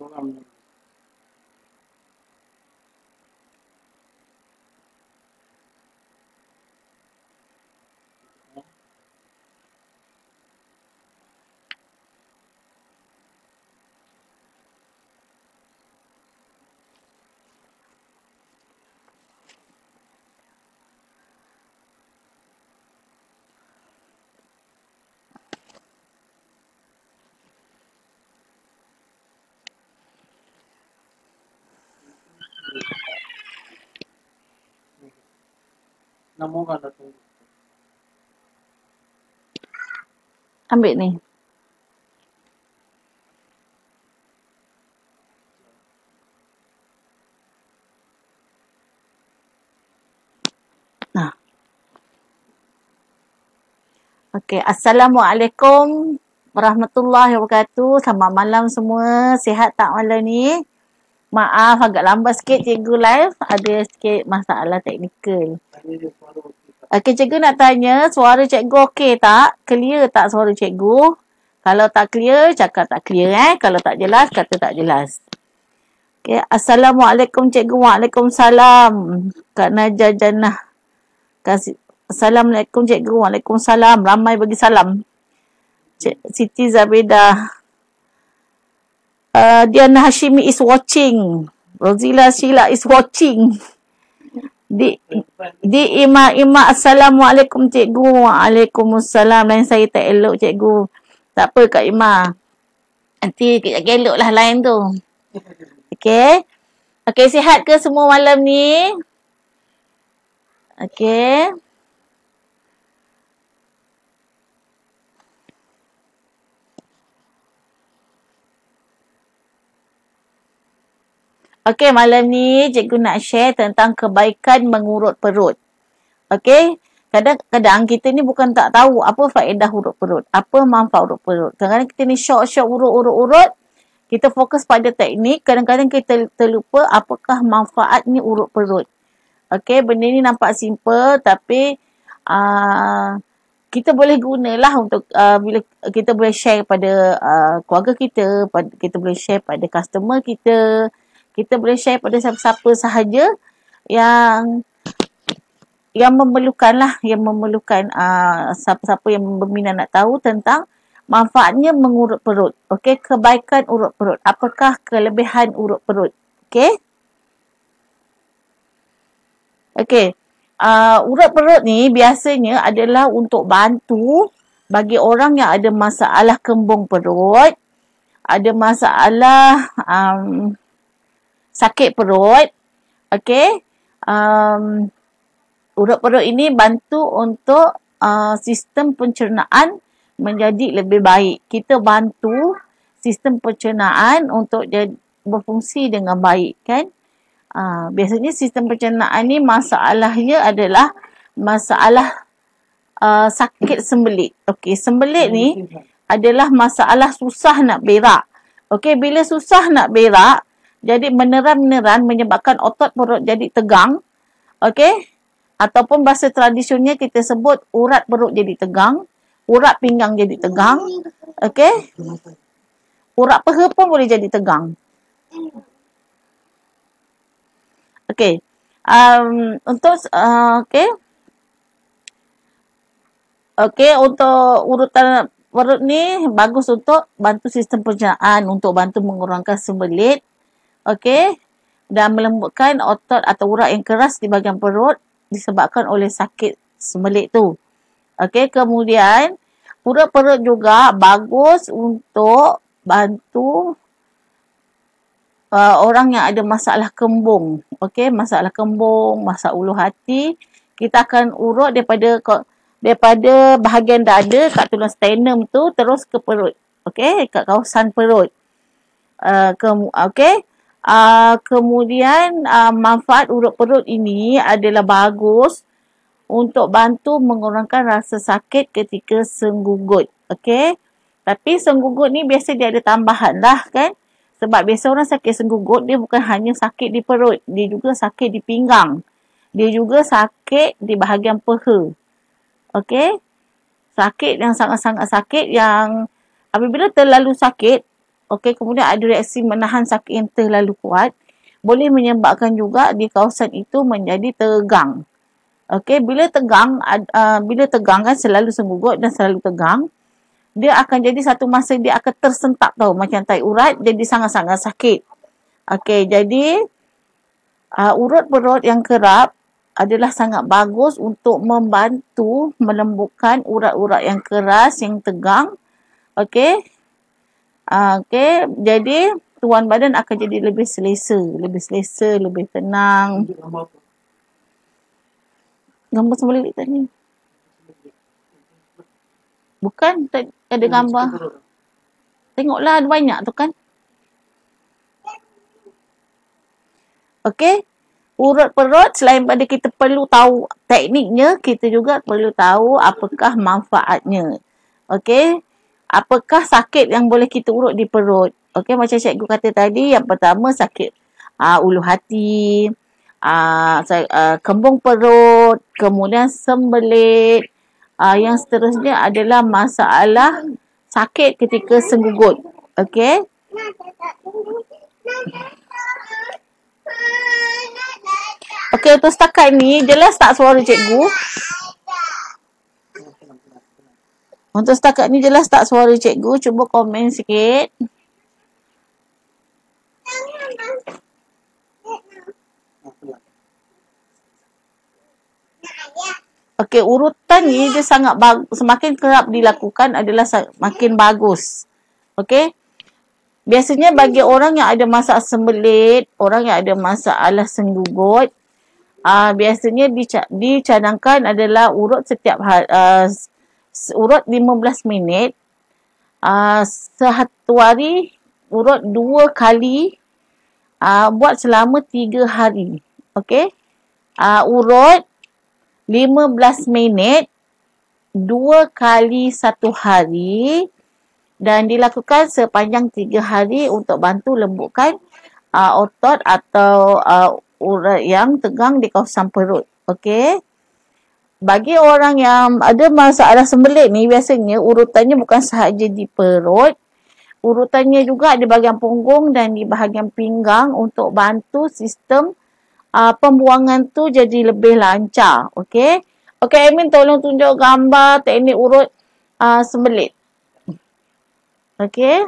orang. Enam orang dah tunggu. Ambil ni. Nah. Okey, Assalamualaikum warahmatullahi wabarakatuh. Selamat malam semua. Sihat tak malam ni? Maaf agak lambat sikit cikgu live. Ada sikit masalah teknikal. Okey, cikgu nak tanya, suara cikgu okey tak? Clear tak suara cikgu? Kalau tak clear, cakap tak clear Kalau tak jelas, kata tak jelas. Okey, Assalamualaikum cikgu. Waalaikumsalam. Kak Najah Jannah. Assalamualaikum cikgu. Waalaikumsalam. Ramai bagi salam. Siti Zabeda. Diana Hashimi is watching. Rozila Sheila is watching. Di Ima Assalamualaikum cikgu. Waalaikumsalam. Lain saya tak elok cikgu. Tak apa Kak Ima. Nanti kejap elok lah lain tu. Okey. Okey, sihat ke semua malam ni? Okey. Okey, malam ni cikgu nak share tentang kebaikan mengurut perut. Okey, kadang-kadang kita ni bukan tak tahu apa faedah urut perut, apa manfaat urut perut. Kadang-kadang kita ni syok-syok urut, kita fokus pada teknik, kadang-kadang kita terlupa apakah manfaatnya urut perut. Okey, benda ni nampak simple tapi kita boleh gunalah untuk bila kita boleh share pada keluarga kita, kita boleh share pada customer kita boleh share pada siapa-siapa sahaja yang memerlukan siapa-siapa yang berminat nak tahu tentang manfaatnya mengurut perut. Okey, kebaikan urut perut. Apakah kelebihan urut perut? Okey. Okey. Urut perut ni biasanya adalah untuk bantu bagi orang yang ada masalah kembung perut, ada masalah sakit perut. Okey. Urut perut ini bantu untuk sistem pencernaan menjadi lebih baik. Kita bantu sistem pencernaan untuk berfungsi dengan baik kan. Biasanya sistem pencernaan ni masalahnya adalah masalah sakit sembelit. Okey, sembelit ni adalah masalah susah nak berak. Okey, bila susah nak berak, jadi meneran-meneran menyebabkan otot perut jadi tegang. Okey? Ataupun bahasa tradisionalnya kita sebut urat perut jadi tegang, urat pinggang jadi tegang. Okey? Urat peha pun boleh jadi tegang. Okey. Okey, untuk urutan perut ni bagus untuk bantu sistem pencernaan, untuk bantu mengurangkan sembelit. Okey, dan melembutkan otot atau urat yang keras di bahagian perut disebabkan oleh sakit sembelit tu. Okey, kemudian urat perut juga bagus untuk bantu orang yang ada masalah kembung. Okey, masalah kembung, masalah ulu hati, kita akan urut daripada bahagian dada kat tulang sternum tu terus ke perut. Okey, kat kawasan perut. Okey. Kemudian manfaat urut perut ini adalah bagus untuk bantu mengurangkan rasa sakit ketika senggugut. Okey. Tapi senggugut ni biasa dia ada tambahan lah kan. Sebab biasa orang sakit senggugut dia bukan hanya sakit di perut, dia juga sakit di pinggang. Dia juga sakit di bahagian peha. Okey. Sakit yang sangat-sangat sakit yang apabila terlalu sakit, Okey, kemudian ada reaksi menahan sakit yang terlalu kuat. Boleh menyebabkan juga di kawasan itu menjadi tegang. Okey, bila tegang kan selalu senggugut dan selalu tegang, dia akan jadi satu masa dia akan tersentak tau, macam tai urat, jadi sangat-sangat sakit. Okey, jadi urut perut yang kerap adalah sangat bagus untuk membantu melembutkan urat-urat yang keras, yang tegang. Okey. Okey, jadi tuan badan akan jadi lebih selesa, lebih tenang. Gambar sembelit tadi. Bukan, tak ada gambar. Tengoklah, ada banyak tu kan. Okey. Urut perut, selain pada kita perlu tahu tekniknya, kita juga perlu tahu apakah manfaatnya. Okey. Apakah sakit yang boleh kita urut di perut? Okey, macam cikgu kata tadi, yang pertama sakit ulu hati, kembung perut, kemudian sembelit. Yang seterusnya adalah masalah sakit ketika senggugut. Okey. Okey, untuk setakat ni, jelas tak suara cikgu? Untuk setakat ni jelas tak suara cikgu? Cuba komen sikit. Okey, urutan ni dia sangat semakin kerap dilakukan adalah makin bagus. Okey. Biasanya bagi orang yang ada masalah sembelit, orang yang ada masalah senggugut, biasanya dicadangkan adalah urut setiap urut 15 minit. Satu hari urut 2 kali, buat selama 3 hari. Okey. Urut 15 minit 2 kali 1 hari dan dilakukan sepanjang 3 hari untuk bantu lembutkan otot atau urat yang tegang di kawasan perut. Okey. Bagi orang yang ada masalah sembelit ni, biasanya urutannya bukan sahaja di perut, urutannya juga di bahagian punggung dan di bahagian pinggang untuk bantu sistem pembuangan tu jadi lebih lancar. Okey. Okey, Amin tolong tunjuk gambar teknik urut sembelit. Okey.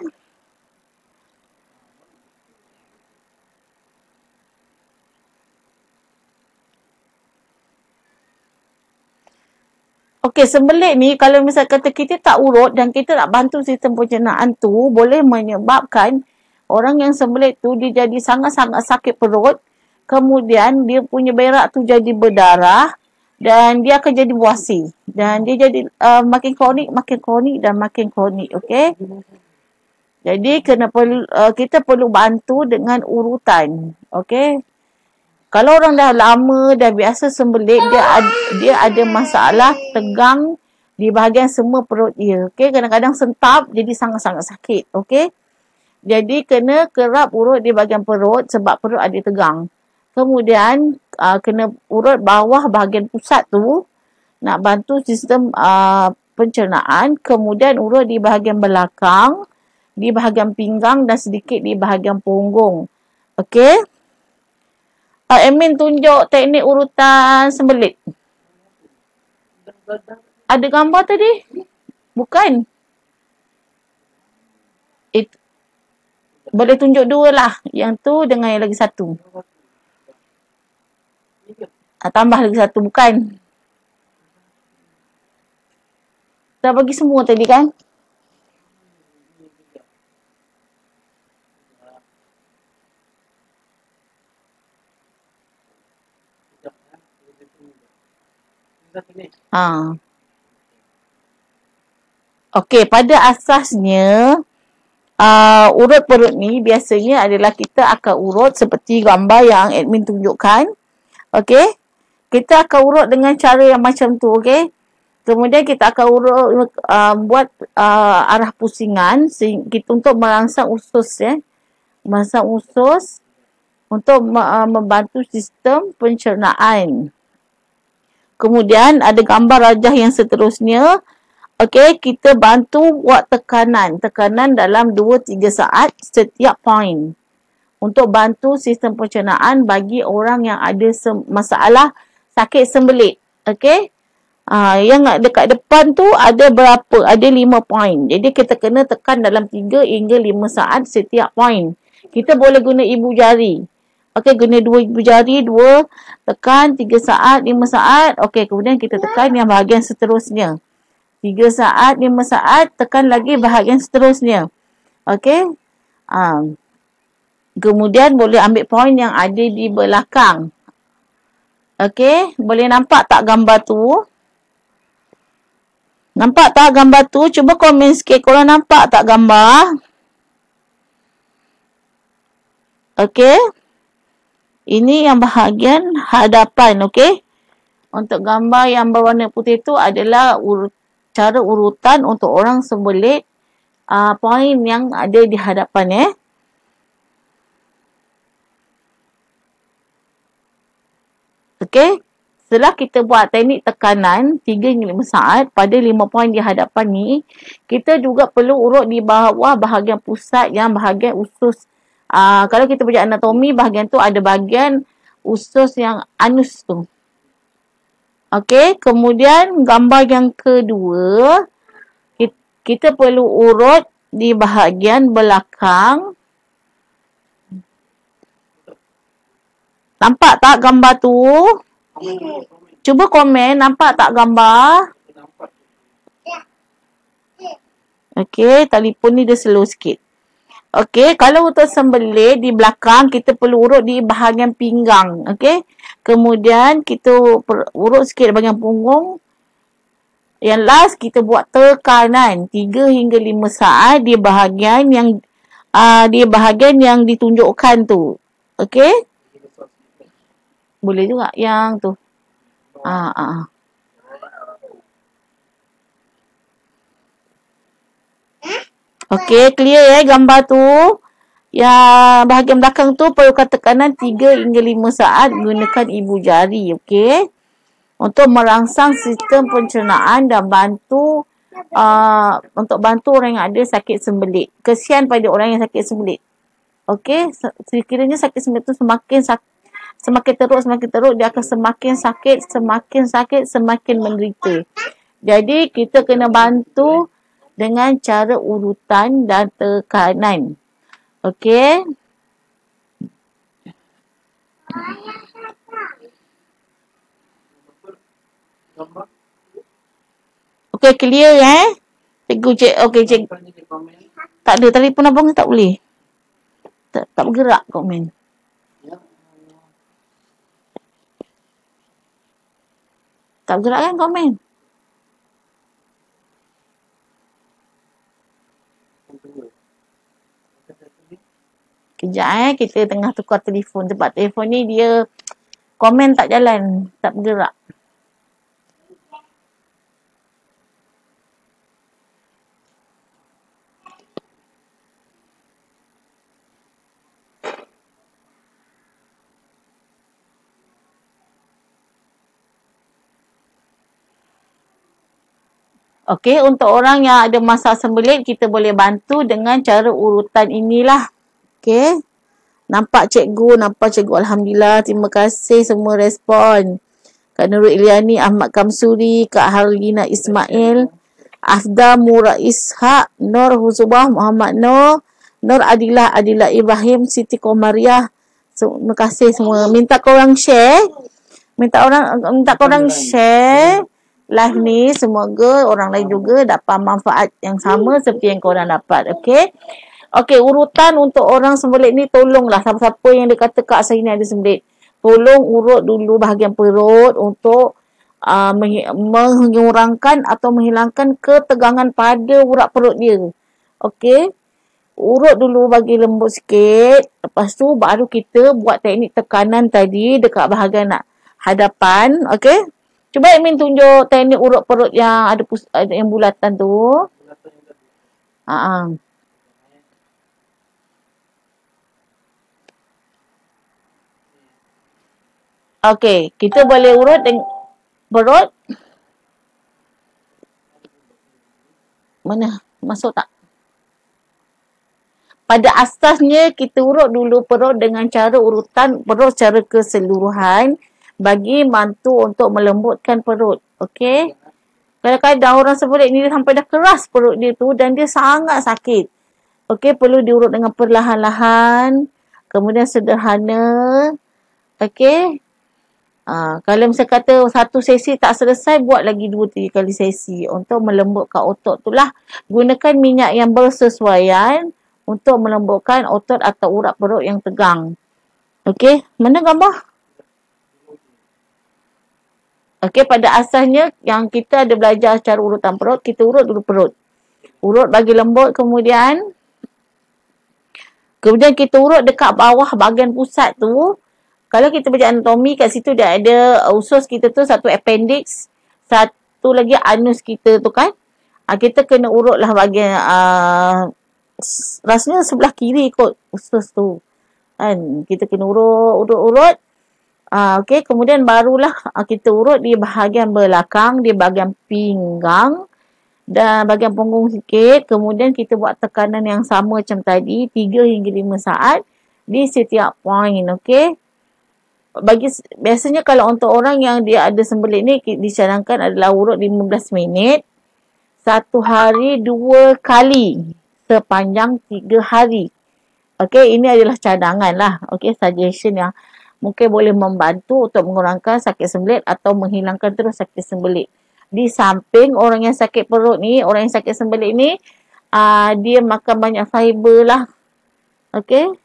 Okey, sembelit ni kalau misal kata kita tak urut dan kita nak bantu sistem pencernaan tu, boleh menyebabkan orang yang sembelit tu dia jadi sangat-sangat sakit perut. Kemudian dia punya berak tu jadi berdarah dan dia akan jadi buasi. Dan dia jadi makin kronik dan makin kronik. Okey. Jadi kita perlu bantu dengan urutan. Okey. Kalau orang dah lama, dah biasa sembelit, dia ada masalah tegang di bahagian semua perut dia. Okey. Kadang-kadang sentap jadi sangat-sangat sakit. Okey. Jadi kena kerap urut di bahagian perut sebab perut ada tegang. Kemudian kena urut bawah bahagian pusat tu nak bantu sistem pencernaan. Kemudian urut di bahagian belakang, di bahagian pinggang dan sedikit di bahagian punggung. Okey. Amin tunjuk teknik urutan sembelit. Ada gambar tadi? Bukan. Boleh tunjuk 2 lah. Yang tu dengan yang lagi 1. Tambah lagi 1, bukan? Dah bagi semua tadi kan? Okey, pada asasnya urut perut ni biasanya adalah kita akan urut seperti gambar yang admin tunjukkan. Okey. Kita akan urut dengan cara yang macam tu, okey. Kemudian kita akan urut buat arah pusingan kita untuk merangsang usus ya. Merangsang usus untuk membantu sistem pencernaan. Kemudian ada gambar rajah yang seterusnya. Okey, kita bantu buat tekanan. Tekanan dalam 2-3 saat setiap poin. Untuk bantu sistem pencernaan bagi orang yang ada masalah sakit sembelit. Okey? Yang dekat depan tu ada berapa? Ada 5 poin. Jadi kita kena tekan dalam 3 hingga 5 saat setiap poin. Kita boleh guna ibu jari. Okey, guna 2 ibu jari, 2 tekan 3 saat, 5 saat. Okey, kemudian kita tekan yang bahagian seterusnya. 3 saat, 5 saat, tekan lagi bahagian seterusnya. Okey. Kemudian boleh ambil poin yang ada di belakang. Okey, boleh nampak tak gambar tu? Nampak tak gambar tu? Cuba komen sikit korang nampak tak gambar? Okey. Ini yang bahagian hadapan, okey? Untuk gambar yang berwarna putih tu adalah cara urutan untuk orang sembelit poin yang ada di hadapan Okey. Setelah kita buat teknik tekanan 3 hingga 5 saat pada 5 poin di hadapan ni, kita juga perlu urut di bawah bahagian pusat yang bahagian usus. Kalau kita belajar anatomi, bahagian tu ada bahagian usus yang anus tu. Okey, kemudian gambar yang kedua, kita perlu urut di bahagian belakang. Nampak tak gambar tu? Cuba komen, nampak tak gambar? Okey, telefon ni dia slow sikit. Okey, kalau untuk sembelit di belakang, kita perlu urut di bahagian pinggang. Okey, kemudian kita urut sikit bahagian punggung. Yang last, kita buat tekanan 3 hingga 5 saat di bahagian yang ditunjukkan tu. Okey? Boleh juga yang tu. Okey, clear gambar tu. Yang bahagian belakang tu perlukan tekanan 3 hingga 5 saat gunakan ibu jari. Okey? Untuk merangsang sistem pencernaan dan untuk bantu orang yang ada sakit sembelit. Kesian pada orang yang sakit sembelit. Okey? Sekiranya sakit sembelit tu semakin teruk, dia akan semakin sakit, semakin menderita. Jadi, kita kena bantu dengan cara urutan dan tekanan. Okey? Okey, clear Cikgu okey, cikgu. Tak ada, telefon abang tak boleh. Tak bergerak komen. Tak bergerak kan komen? Kejap kita tengah tukar telefon. Sebab telefon ni dia komen tak jalan, tak bergerak. Okey, untuk orang yang ada masalah sembelit, kita boleh bantu dengan cara urutan inilah. Okey. Nampak cikgu. Alhamdulillah. Terima kasih semua respon. Kak Nurul Iliani, Ahmad Kamsuri, Kak Harlina Ismail, Afda Mura Ishak, Nur Huzubah, Muhammad Nur Adilah Ibrahim, Siti Komariah. Terima kasih semua. Minta korang share live ni, semoga orang lain juga dapat manfaat yang sama seperti yang korang dapat. Okey. Okey, urutan untuk orang sembelit ni tolonglah siapa-siapa yang dia kata Kak saya ni ada sembelit. Tolong urut dulu bahagian perut untuk mengurangkan atau menghilangkan ketegangan pada urat perut dia. Okey. Urut dulu bagi lembut sikit. Lepas tu baru kita buat teknik tekanan tadi dekat bahagian hadapan. Okey. Cuba Admin tunjuk teknik urut perut yang ada yang bulatan tu. Okey, kita boleh urut dengan perut. Mana? Masuk tak? Pada asasnya kita urut dulu perut dengan cara urutan perut secara keseluruhan bagi bantu untuk melembutkan perut. Okey? Kadang-kadang orang sembelit ni dia sampai dah keras perut dia tu dan dia sangat sakit. Okey, perlu diurut dengan perlahan-lahan, kemudian sederhana. Okey? Kalau misalnya kata satu sesi tak selesai, buat lagi 2-3 kali sesi untuk melembutkan otot tu lah. Gunakan minyak yang bersesuaian untuk melembutkan otot atau urat perut yang tegang. Okey, mana gambar? Okey, pada asasnya yang kita ada belajar cara urutan perut, kita urut dulu perut. Urut bagi lembut, kemudian kita urut dekat bawah bahagian pusat tu. Kalau kita baca anatomi, kat situ dia ada usus kita tu, satu appendix, satu lagi anus kita tu kan. Kita kena urut lah bahagian, rasanya sebelah kiri kot usus tu. Kan? Kita kena urut. Okey, kemudian barulah kita urut di bahagian belakang, di bahagian pinggang dan bahagian punggung sikit. Kemudian kita buat tekanan yang sama macam tadi, 3 hingga 5 saat di setiap point. Okey. Biasanya kalau untuk orang yang dia ada sembelit ni, disarankan adalah urut 15 minit. 1 hari 2 kali sepanjang 3 hari. Okey, ini adalah cadangan lah. Okey, suggestion yang mungkin boleh membantu untuk mengurangkan sakit sembelit atau menghilangkan terus sakit sembelit. Di samping orang yang sakit perut ni, orang yang sakit sembelit ni, dia makan banyak fiber lah. Okey,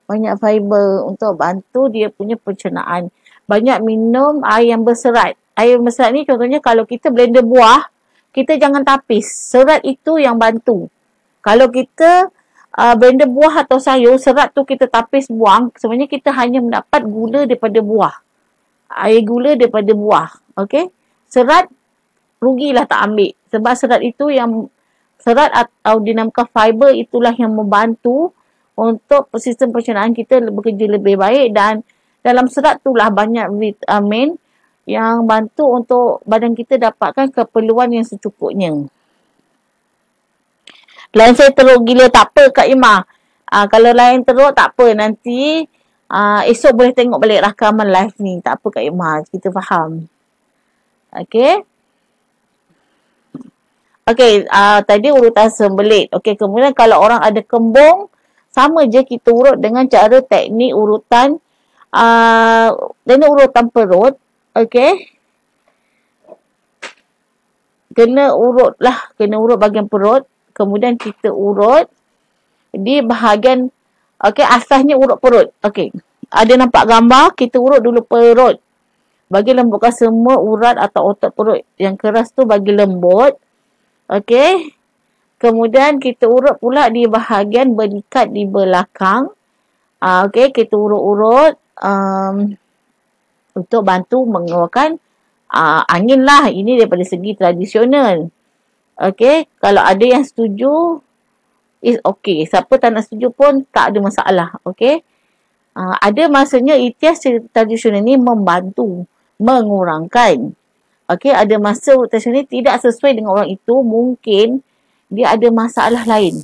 banyak fiber untuk bantu dia punya pencernaan. Banyak minum air yang berserat. Air yang berserat ni contohnya kalau kita blender buah, kita jangan tapis. Serat itu yang bantu. Kalau kita blender buah atau sayur, serat tu kita tapis buang, sebenarnya kita hanya mendapat gula daripada buah. Air gula daripada buah. Okey? Serat, rugilah tak ambil. Sebab serat itu yang, serat atau dinamakan fiber itulah yang membantu untuk sistem pencernaan kita bekerja lebih baik, dan dalam serat itulah banyak vitamin yang bantu untuk badan kita dapatkan keperluan yang secukupnya. Lain saya teruk gila tak apa Kak Ima. Kalau lain teruk tak apa, nanti esok boleh tengok balik rakaman live ni. Tak apa Kak Ima, kita faham. Okey. Okey, tadi urutan sembelit. Okey, kemudian kalau orang ada kembung, sama je kita urut dengan cara teknik urutan perut. Okey. Kena urut bahagian perut. Kemudian kita urut di bahagian, okey, asasnya urut perut. Okey. Ada nampak gambar, kita urut dulu perut. Bagi lembutkan semua urat atau otot perut yang keras tu bagi lembut. Okey. Kemudian kita urut pula di bahagian berikat di belakang. Okey, kita urut-urut untuk bantu mengeluarkan angin lah. Ini daripada segi tradisional. Okey, kalau ada yang setuju, is okey. Siapa tak nak setuju pun tak ada masalah. Okey. Ada masanya ikhtiar tradisional ni membantu mengurangkan. Okey, ada masa tradisional ni tidak sesuai dengan orang itu, mungkin dia ada masalah lain.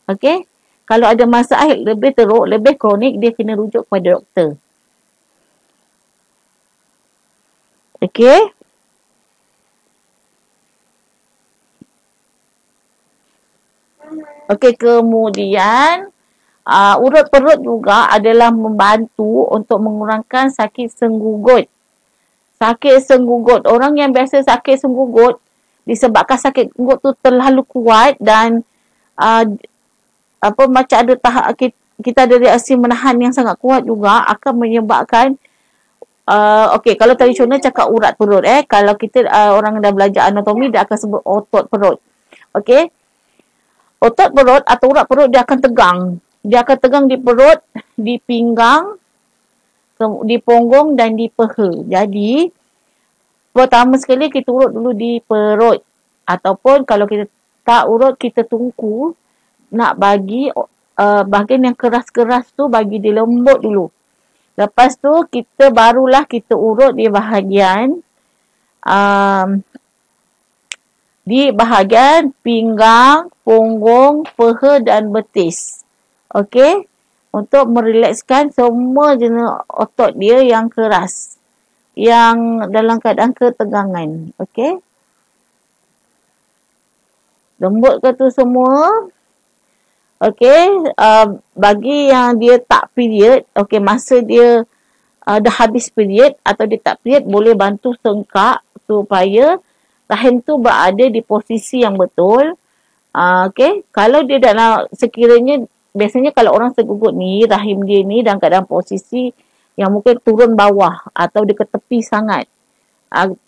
Okey? Kalau ada masalah lebih teruk, lebih kronik, dia kena rujuk kepada doktor. Okey? Okey, kemudian urut perut juga adalah membantu untuk mengurangkan sakit senggugut. Sakit senggugut. Orang yang biasa sakit senggugut, disebabkan sakit senggugut tu terlalu kuat dan macam ada tahap kita ada reaksi menahan yang sangat kuat juga, akan menyebabkan okey, kalau tradisional cakap urat perut, kalau kita orang dah belajar anatomi, dia akan sebut otot perut. Okey, otot perut atau urat perut dia akan tegang. Dia akan tegang di perut, di pinggang, di punggung dan di peha. Jadi pertama sekali kita urut dulu di perut. Ataupun kalau kita tak urut, kita tungku. Nak bagi bahagian yang keras-keras tu bagi dia lembut dulu. Lepas tu barulah kita urut di bahagian di bahagian pinggang, punggung, peha dan betis. Okey, untuk merelakskan semua jenis otot dia yang keras, yang dalam keadaan ketegangan. Okey, lembut ke tu semua. Okey, bagi yang dia tak period, okey, masa dia dah habis period atau dia tak period, boleh bantu sengkak supaya rahim tu berada di posisi yang betul. Okey, kalau dia dalam sekiranya, biasanya kalau orang segugut ni, rahim dia ni dalam keadaan posisi yang mungkin turun bawah atau dia ke tepi sangat.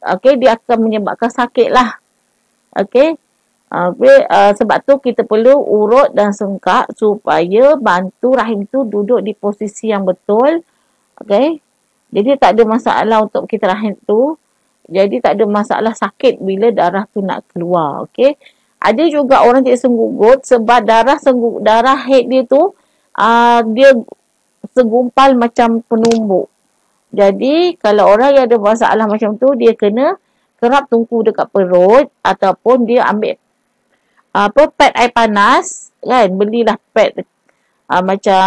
Okey, dia akan menyebabkan sakit lah. Okey, sebab tu kita perlu urut dan sengkak supaya bantu rahim tu duduk di posisi yang betul. Okey, jadi tak ada masalah untuk kita rahim tu. Jadi tak ada masalah sakit bila darah tu nak keluar. Okey, ada juga orang tidak senggugut sebab darah head dia tu dia segumpal macam penumbuk. Jadi kalau orang yang ada masalah macam tu, dia kena kerap tungku dekat perut ataupun dia ambil pad air panas kan, belilah pad macam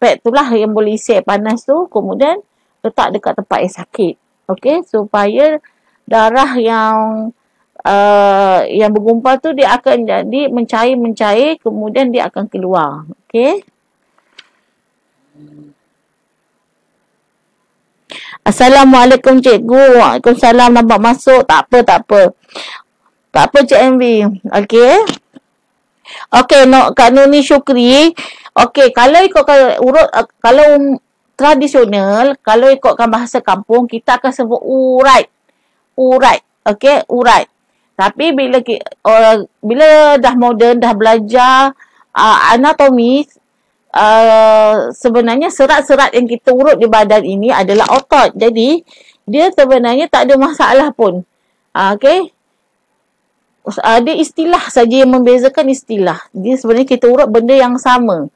pad tu lah yang boleh isi air panas tu, kemudian letak dekat tempat yang sakit. Okey, supaya darah yang bergumpal tu dia akan jadi mencair, kemudian dia akan keluar. Okey. Assalamualaikum cikgu. Waalaikumsalam, nampak masuk. Tak apa. Tak apa Cik MV. Okey. Okey, Kak Nuni Syukri. Okey, kalau ikutkan urut, kalau tradisional, kalau ikutkan bahasa kampung, kita akan sebut urat. Okey, urat. Tapi bila dah moden, dah belajar anatomi, sebenarnya serat-serat yang kita urut di badan ini adalah otot. Jadi, dia sebenarnya tak ada masalah pun. Okey. Ada istilah saja yang membezakan istilah. Dia sebenarnya kita urut benda yang sama.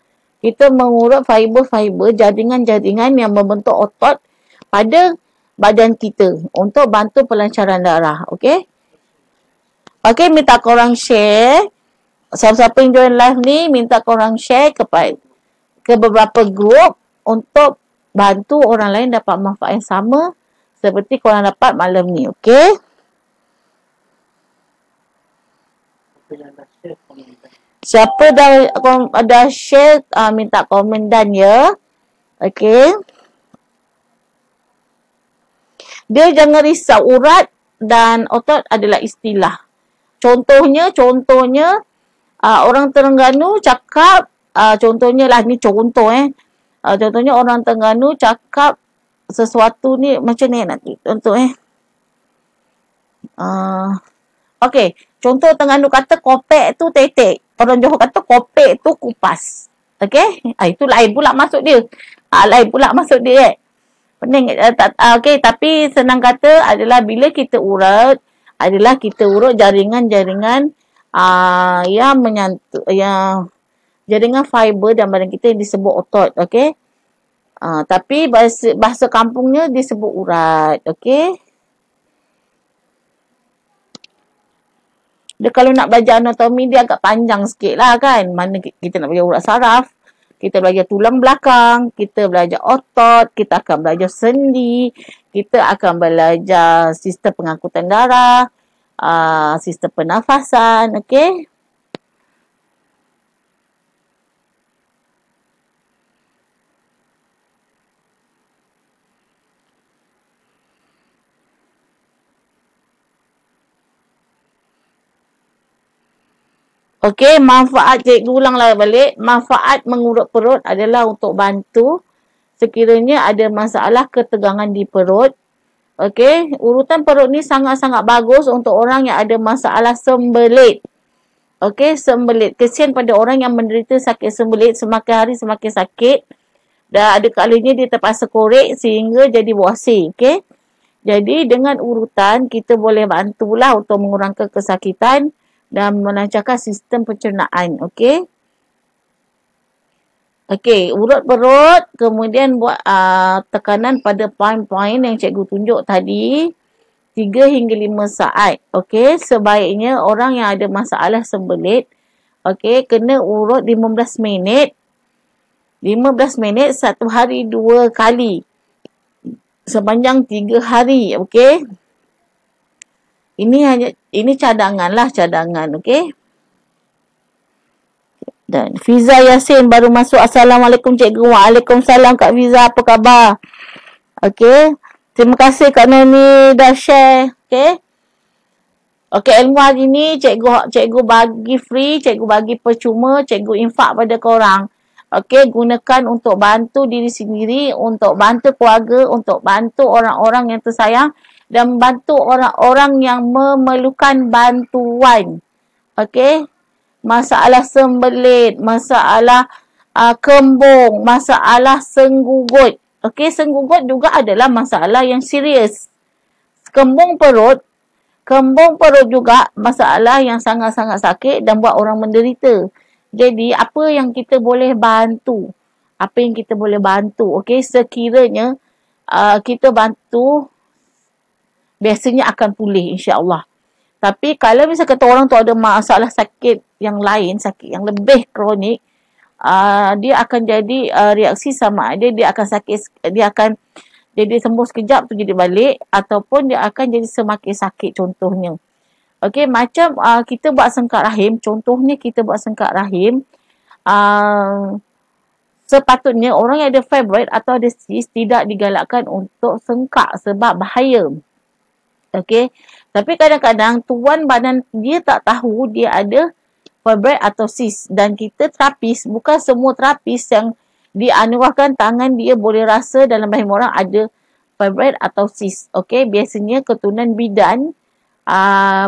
Kita mengurut fiber-fiber, jaringan-jaringan yang membentuk otot pada badan kita untuk bantu pelancaran darah. Okey? Okey, minta korang share. Siapa-siapa yang join live ni, minta korang share ke beberapa grup untuk bantu orang lain dapat manfaat yang sama seperti korang dapat malam ni. Okey? Siapa dah share, minta komen dan ya. Okey. Dia jangan risau, urat dan otot adalah istilah. Contohnya orang Terengganu cakap, contohnya lah ni contoh contohnya orang Terengganu cakap sesuatu ni macam ni nak contoh okey, contoh Terengganu kata kopek tu tetek. Orang Johor kata kopek tu kupas. Okey? Itu lain pula maksud dia. Lain pula maksud dia pening. Okey, tapi senang kata adalah bila kita urut, adalah kita urut jaringan-jaringan yang jaringan fiber dalam badan kita yang disebut otot. Okey? Tapi bahasa kampungnya disebut urat. Okey? Dia kalau nak belajar anatomi dia agak panjang sikit lah kan. Mana kita nak belajar urat saraf, kita belajar tulang belakang, kita belajar otot, kita akan belajar sendi, kita akan belajar sistem pengangkutan darah, sistem pernafasan. Okey. Okey, manfaat, cikgu ulanglah balik. Manfaat mengurut perut adalah untuk bantu sekiranya ada masalah ketegangan di perut. Okey, urutan perut ni sangat-sangat bagus untuk orang yang ada masalah sembelit. Okey, sembelit. Kesian pada orang yang menderita sakit sembelit, semakin hari semakin sakit. Dan ada kalanya dia terpaksa korek sehingga jadi buasir. Okey. Jadi dengan urutan kita boleh bantulah untuk mengurangkan kesakitan dan melancarkan sistem pencernaan. Okey. Okey, urut perut, kemudian buat tekanan pada poin-poin yang cikgu tunjuk tadi. 3 hingga 5 saat. Okey, sebaiknya orang yang ada masalah sembelit, okey, kena urut 15 minit. 15 minit satu hari 2 kali. Sepanjang 3 hari, okey. Ini cadangan lah, cadangan, okey. Dan Fiza Yasin baru masuk. Assalamualaikum cikgu. Waalaikumsalam Kak Fiza, apa khabar? Okey. Terima kasih Kak Noni dah share. Okey. Okey, ilmu hari ni cikgu bagi free, cikgu bagi percuma, cikgu infak pada korang. Okey, gunakan untuk bantu diri sendiri, untuk bantu keluarga, untuk bantu orang-orang yang tersayang dan bantu orang-orang yang memerlukan bantuan. Okey. Masalah sembelit, masalah kembung, masalah senggugut. Okey, senggugut juga adalah masalah yang serius. Kembung perut juga masalah yang sangat-sangat sakit dan buat orang menderita. Jadi, apa yang kita boleh bantu? Apa yang kita boleh bantu? Okey, sekiranya kita bantu, biasanya akan pulih insya-Allah. Tapi kalau misal kata orang tu ada masalah sakit yang lain, sakit yang lebih kronik, dia akan jadi reaksi sama ada dia akan sakit, dia akan jadi sembuh sekejap tu jadi balik ataupun dia akan jadi semakin sakit contohnya. Okey, macam kita buat sengkak rahim, contohnya kita buat sengkak rahim, sepatutnya orang yang ada fibroid atau ada cyst tidak digalakkan untuk sengkak sebab bahaya. Okey, tapi kadang-kadang tuan badan dia tak tahu dia ada fibroid atau cyst dan kita terapis, bukan semua terapis yang dianugerahkan tangan dia boleh rasa dalam rahim orang ada fibroid atau cyst. Okey, biasanya keturunan bidan,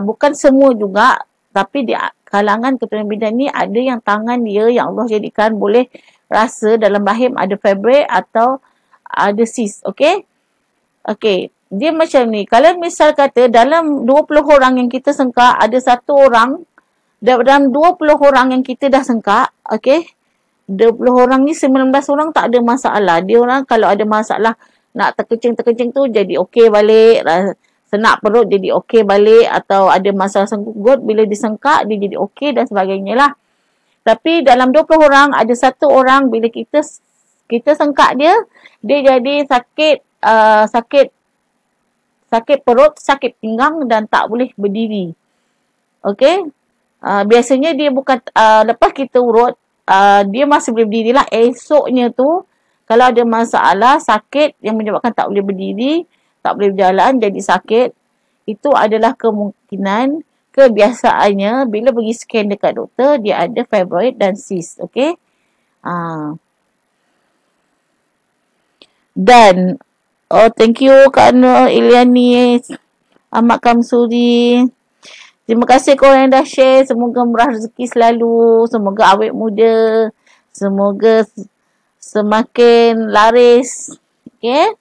bukan semua juga, tapi di kalangan keturunan bidan ni ada yang tangan dia yang Allah jadikan boleh rasa dalam rahim ada fibroid atau ada cyst. Okey. Okey, dia macam ni. Kalau misal kata dalam 20 orang yang kita sengkak, ada satu orang, dalam 20 orang yang kita dah sengkak, okey, 20 orang ni 19 orang tak ada masalah. Dia orang kalau ada masalah nak terkencing tu jadi okey balik, senak perut jadi okey balik, atau ada masalah senggugut bila disengkak dia jadi okey dan sebagainya lah. Tapi dalam 20 orang ada satu orang bila kita sengkak dia jadi sakit sakit perut, sakit pinggang dan tak boleh berdiri. Okey. Biasanya dia bukan lepas kita urut dia masih boleh berdiri lah. Esoknya tu kalau ada masalah sakit yang menyebabkan tak boleh berdiri, tak boleh berjalan, jadi sakit, itu adalah kemungkinan, kebiasaannya bila pergi scan dekat doktor dia ada fibroid dan cyst. Okey. Dan thank you Kak Nur Iliani, Ahmad Kamsuri. Terima kasih korang yang dah share. Semoga murah rezeki selalu. Semoga awet muda. Semoga semakin laris. Okay.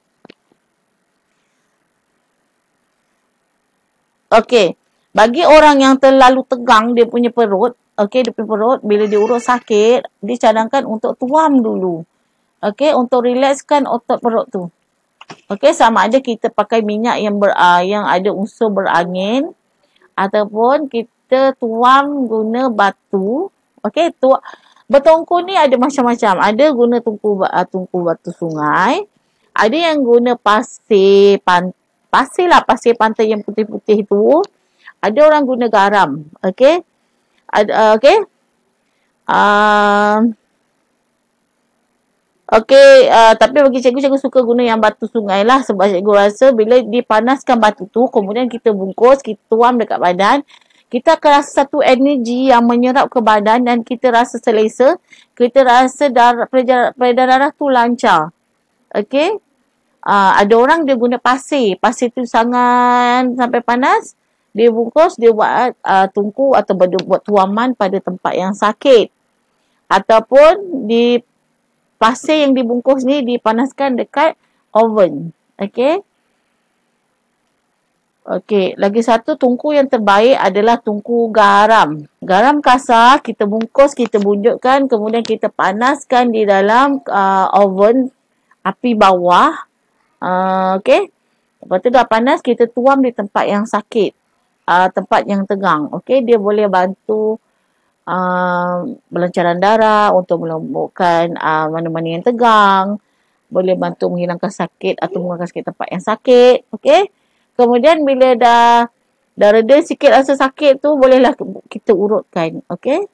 Okay. Bagi orang yang terlalu tegang dia punya perut. Okay, dia punya perut. Bila dia urut sakit, dia cadangkan untuk tuam dulu. Okay, untuk relaxkan otot perut tu. Okay, sama ada kita pakai minyak yang ada unsur berangin, ataupun kita tuam guna batu. Okey, bertungku ni ada macam-macam. Ada guna tungku batu sungai. Ada yang guna pasir pantai yang putih-putih tu. Ada orang guna garam. Okey. Okey. Okey, tapi bagi cikgu suka guna yang batu sungai lah, sebab cikgu rasa bila dipanaskan batu tu, kemudian kita bungkus, kita tuam dekat badan, kita akan rasa satu energi yang menyerap ke badan dan kita rasa selesa, kita rasa peredaran darah tu lancar. Okey. Ada orang dia guna pasir tu sangat sampai panas, dia bungkus, dia buat tungku atau buat tuaman pada tempat yang sakit. Ataupun pasir yang dibungkus ni dipanaskan dekat oven. Okey. Okey, lagi satu tungku yang terbaik adalah tungku garam. Garam kasar kita bungkus, kita bunjukkan, kemudian kita panaskan di dalam oven api bawah. Okey. Lepas tu dah panas, kita tuam di tempat yang sakit. Tempat yang tegang. Okey, dia boleh bantu belancaran darah, untuk melembutkan mana-mana yang tegang, boleh bantu menghilangkan sakit atau mengurangkan sakit tempat yang sakit. Okey. Kemudian bila dah reda sikit rasa sakit tu, bolehlah kita urutkan. Okey.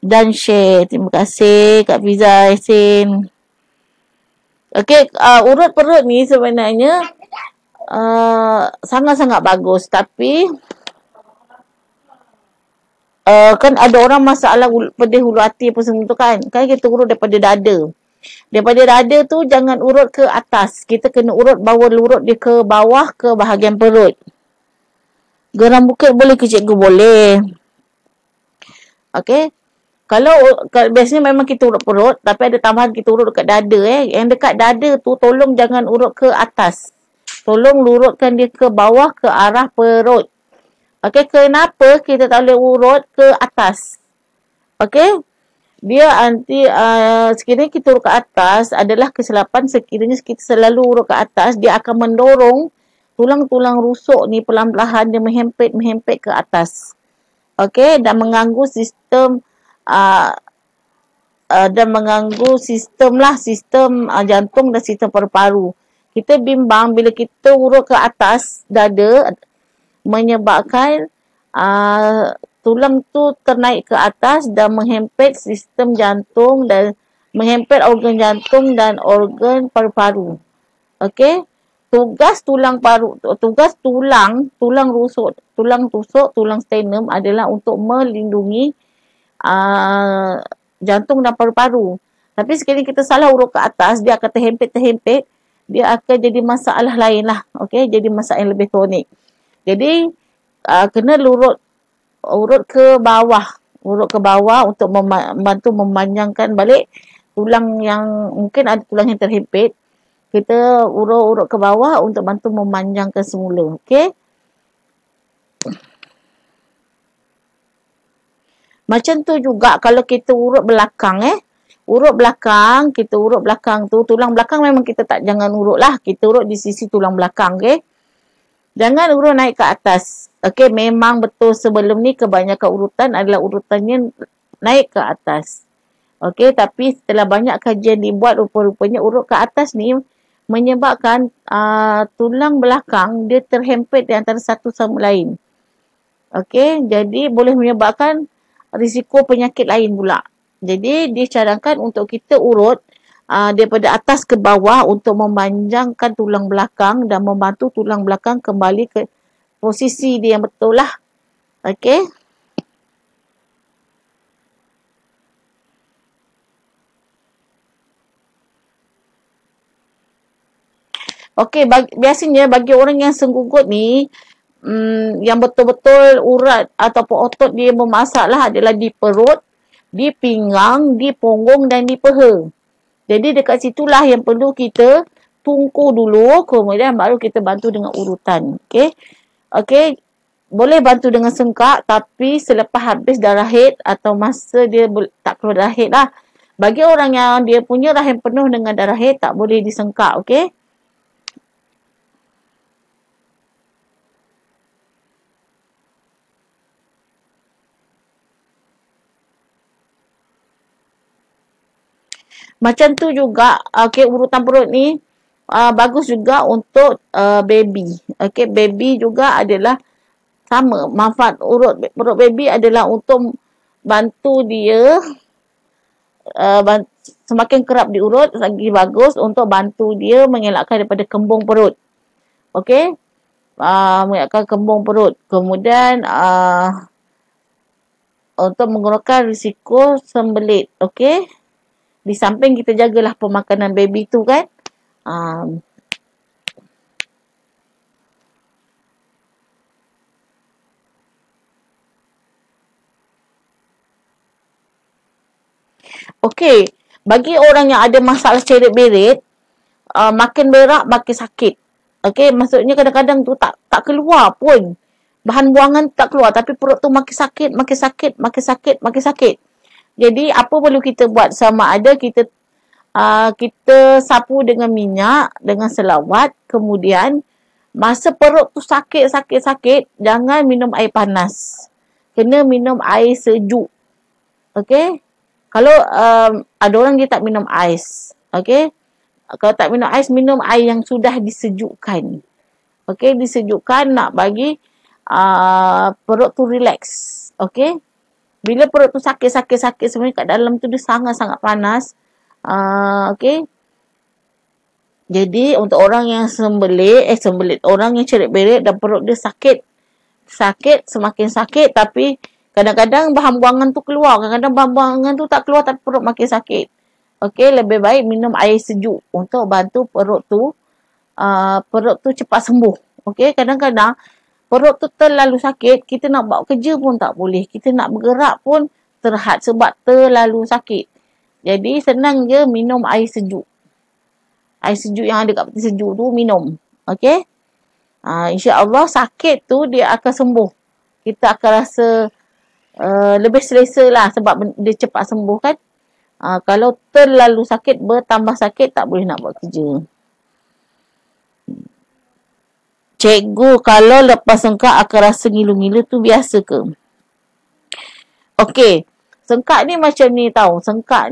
Dan share. Terima kasih Kak Fiza Yasin. Okey, urut perut ni sebenarnya sangat-sangat bagus, tapi kan ada orang masalah pedih hulu hati apa semua tu kan. Kan kita urut daripada dada. Daripada dada tu jangan urut ke atas. Kita kena urut urut dia ke bawah ke bahagian perut. Geram bukit boleh ke cikgu? Boleh. Okey. Kalau biasanya memang kita urut perut, tapi ada tambahan kita urut dekat dada. Yang dekat dada tu tolong jangan urut ke atas. Tolong lurutkan dia ke bawah ke arah perut. Okey, kenapa kita tak boleh urut ke atas? Okey? Dia nanti sekiranya kita urut ke atas adalah kesilapan. Sekiranya kita selalu urut ke atas, dia akan mendorong tulang-tulang rusuk ni perlahan-lahan dia menghempit ke atas. Okey, dan mengganggu sistem sistem jantung dan sistem paru-paru. Kita bimbang bila kita urut ke atas dada menyebabkan tulang tu ternaik ke atas dan menghempit sistem jantung dan menghempit organ jantung dan organ paru-paru. Okey? Tugas tulang rusuk, tulang tusuk, tulang sternum adalah untuk melindungi jantung dan paru-paru. Tapi sekali kita salah urut ke atas, dia akan terhempit, dia akan jadi masalah lain lah. Okey, jadi masalah yang lebih kronik. Jadi kena urut ke bawah untuk membantu memanjangkan balik tulang yang mungkin ada tulang yang terhempit. Kita urut ke bawah untuk bantu memanjangkan semula. Okey. Macam tu juga kalau kita urut belakang kita urut belakang tu, tulang belakang memang kita jangan urut lah. Kita urut di sisi tulang belakang, okey. Jangan urut naik ke atas. Okey, memang betul sebelum ni kebanyakan urutan adalah urutannya naik ke atas. Okey, tapi setelah banyak kajian dibuat, rupa-rupanya urut ke atas ni menyebabkan tulang belakang dia terhempit di antara satu sama lain. Okey, jadi boleh menyebabkan risiko penyakit lain pula. Jadi dicarankan untuk kita urut daripada atas ke bawah untuk memanjangkan tulang belakang dan membantu tulang belakang kembali ke posisi dia yang betul lah. Okey. Okey, biasanya bagi orang yang senggugut ni, yang betul-betul urat ataupun otot dia bermasalah adalah di perut, di pinggang, di punggung dan di peha. Jadi dekat situlah yang perlu kita tungku dulu, kemudian baru kita bantu dengan urutan. Okey. Okey. Boleh bantu dengan sengkak, tapi selepas habis darah haid atau masa dia tak keluar darah haid lah. Bagi orang yang dia punya rahim penuh dengan darah haid, tak boleh disengkak. Okey. Macam tu juga, okey, urutan perut ni bagus juga untuk baby. Okey, baby juga adalah sama. Manfaat urut perut baby adalah untuk bantu dia semakin kerap diurut, lagi bagus untuk bantu dia mengelakkan daripada kembung perut. Okey, mengelakkan kembung perut. Kemudian untuk mengurangkan risiko sembelit. Okey. Di samping kita jagalah pemakanan baby tu kan. Okey, bagi orang yang ada masalah ceret-berit, makin berak makin sakit. Okey, maksudnya kadang-kadang tu tak keluar pun. Bahan buangan tak keluar, tapi perut tu makin sakit. Jadi apa perlu kita buat? Sama ada kita kita sapu dengan minyak, dengan selawat. Kemudian, masa perut tu sakit, jangan minum air panas. Kena minum air sejuk. Okey? Kalau ada orang dia tak minum ais. Okey? Kalau tak minum ais, minum air yang sudah disejukkan. Okey? Disejukkan nak bagi perut tu relax. Okey? Bila perut tu sakit sebenarnya kat dalam tu dia sangat-sangat panas. Okey? Jadi untuk orang yang sembelit, orang yang cerit-berit dan perut dia sakit, semakin sakit, tapi kadang-kadang bahan buangan tu keluar, kadang-kadang bahan buangan tu tak keluar tapi perut makin sakit. Okey, lebih baik minum air sejuk untuk bantu perut tu cepat sembuh. Okey, kadang-kadang perut tu terlalu sakit, kita nak buat kerja pun tak boleh, kita nak bergerak pun terhad sebab terlalu sakit. Jadi senang je minum air sejuk. Air sejuk yang ada kat peti sejuk tu minum. Okey? InsyaAllah sakit tu dia akan sembuh. Kita akan rasa lebih selesa lah sebab dia cepat sembuh kan. Kalau terlalu sakit, bertambah sakit, tak boleh nak buat kerja. Cikgu, kalau lepas sengkak akan rasa ngilu-ngilu tu biasa ke? Okey. Sengkak ni macam ni tau. Sengkak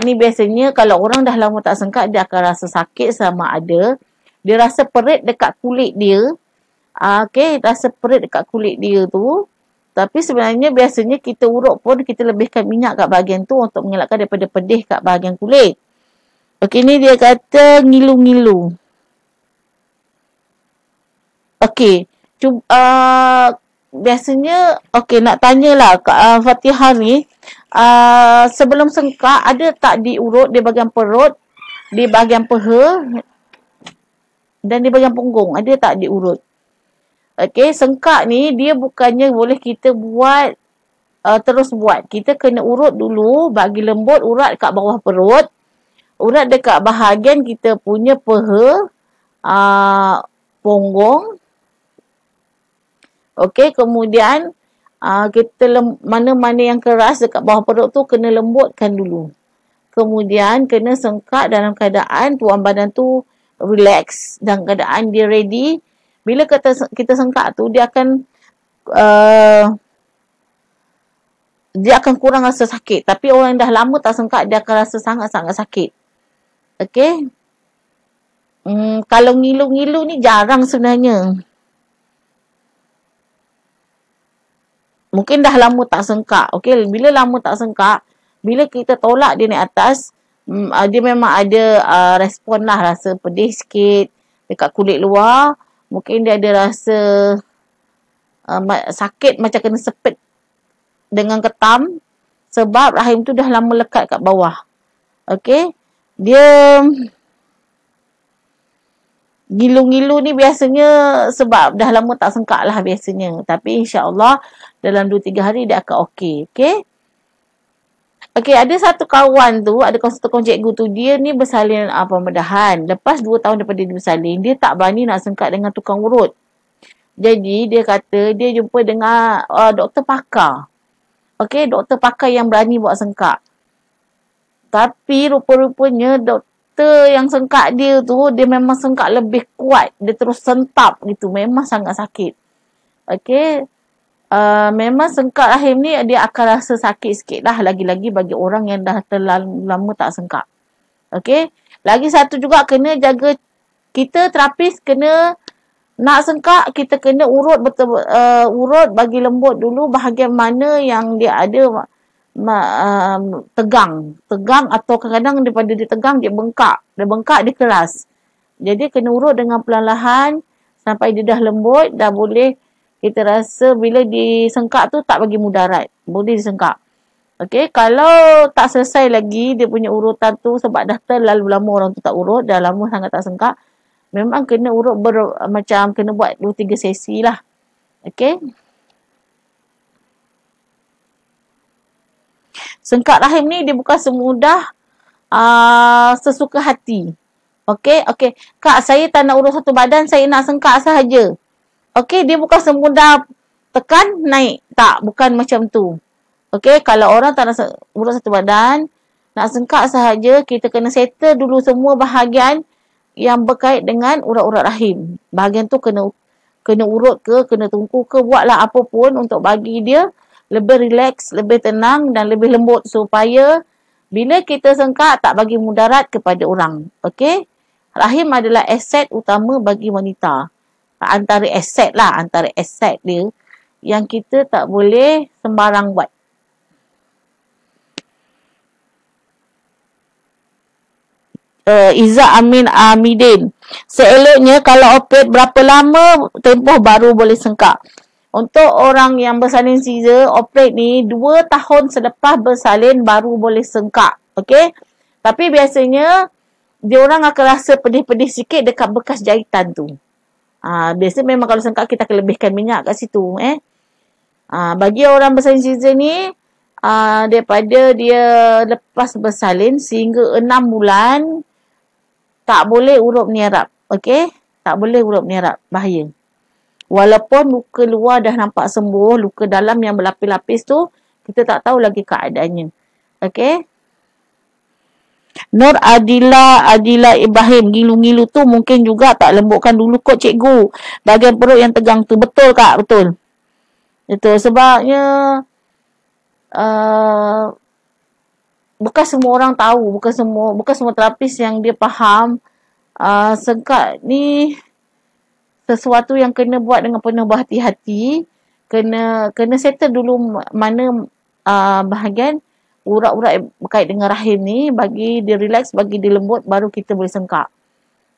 ni biasanya kalau orang dah lama tak sengkak, dia akan rasa sakit sama ada. Dia rasa perit dekat kulit dia. Okey, rasa perit dekat kulit dia tu. Tapi sebenarnya biasanya kita urut pun kita lebihkan minyak kat bahagian tu untuk mengelakkan daripada pedih kat bahagian kulit. Okey, ni dia kata ngilu-ngilu. Okey, biasanya, okey nak tanyalah Kak Fatihah ni, sebelum sengkak ada tak diurut di bahagian perut, di bahagian peha dan di bahagian punggung, ada tak diurut? Okey, sengkak ni dia bukannya boleh kita buat terus buat. Kita kena urut dulu, bagi lembut, urat kat bawah perut, urat dekat bahagian kita punya peha, punggung. Okey, kemudian kita mana-mana yang keras dekat bawah perut tu kena lembutkan dulu. Kemudian kena sengkak dalam keadaan tuan badan tu relax, dalam keadaan dia ready. Bila kita sengkak tu dia akan kurang rasa sakit. Tapi orang yang dah lama tak sengkak dia akan rasa sangat-sangat sakit. Okey. Kalau ngilu-ngilu ni jarang sebenarnya. Mungkin dah lama tak sengkak. Okey, bila lama tak sengkak, bila kita tolak dia naik atas, dia memang ada respon lah, rasa pedih sikit dekat kulit luar. Mungkin dia ada rasa sakit macam kena sepit dengan ketam sebab rahim tu dah lama lekat kat bawah. Okey, dia ngilu-ngilu ni biasanya sebab dah lama tak sengkak lah biasanya. Tapi insya-Allah dalam 2-3 hari dia akan okey. Okey? Okey, ada satu kawan cikgu tu, dia ni bersalin pembedahan. Lepas 2 tahun daripada dia bersalin, dia tak berani nak sengkak dengan tukang urut. Jadi dia kata dia jumpa dengan doktor pakar. Okey, doktor pakar yang berani buat sengkak. Tapi rupa-rupanya doktor yang sengkak dia tu, dia memang sengkak lebih kuat. Dia terus sentap gitu. Memang sangat sakit. Okey. Memang sengkak rahim ni dia akan rasa sakit sikit lah. Lagi-lagi bagi orang yang dah terlalu lama tak sengkak. Okey. Lagi satu juga kena jaga, kita terapis kena nak sengkak, kita kena urut betul, urut bagi lembut dulu bahagian mana yang dia ada tegang atau kadang-kadang daripada dia tegang dia bengkak dia keras. Jadi kena urut dengan perlahan-lahan sampai dia dah lembut, dah boleh kita rasa bila disengkak tu tak bagi mudarat, boleh disengkak. Okey, kalau tak selesai lagi dia punya urutan tu sebab dah terlalu lama orang tu tak urut, dah lama sangat tak sengkak, memang kena urut macam kena buat 2-3 sesi lah. Okey. Sengkak rahim ni dia bukan semudah sesuka hati. Okey. Kak, saya tak nak urus satu badan, saya nak sengkak sahaja. Okey, dia bukan semudah tekan, naik. Tak, bukan macam tu. Okey, kalau orang tak nak urut satu badan, nak sengkak sahaja, kita kena settle dulu semua bahagian yang berkait dengan urat-urat rahim. Bahagian tu kena urut ke, kena tungku ke, buatlah apa pun untuk bagi dia lebih rileks, lebih tenang dan lebih lembut supaya bila kita sengkak tak bagi mudarat kepada orang. Okey? Rahim adalah aset utama bagi wanita. Antara aset dia yang kita tak boleh sembarang buat. Izzat Amin Amidin. Seeloknya kalau operate berapa lama tempoh baru boleh sengkak? Untuk orang yang bersalin Caesar, operate ni 2 tahun selepas bersalin baru boleh sengkak. Okey? Tapi biasanya dia orang akan rasa pedih-pedih sikit dekat bekas jahitan tu. Biasa memang kalau sengkak kita akan lebihkan minyak kat situ. Bagi orang bersalin Caesar ni, daripada dia lepas bersalin sehingga 6 bulan, tak boleh urup niarap. Okey? Tak boleh urup niarap. Bahaya. Walaupun luka luar dah nampak sembuh, luka dalam yang berlapis-lapis tu, kita tak tahu lagi keadaannya. Okey? Nur Adila Ibrahim, ngilu-ngilu tu mungkin juga tak lembutkan dulu kot cikgu. Bahagian perut yang tegang tu. Betul Kak? Betul. Itu sebabnya bukan semua orang tahu, bukan semua terapis yang dia faham sengkak ni sesuatu yang kena buat dengan penuh berhati-hati. Kena settle dulu mana bahagian urat-urat berkait dengan rahim ni, bagi dia relax, bagi dia lembut, baru kita boleh sengkak.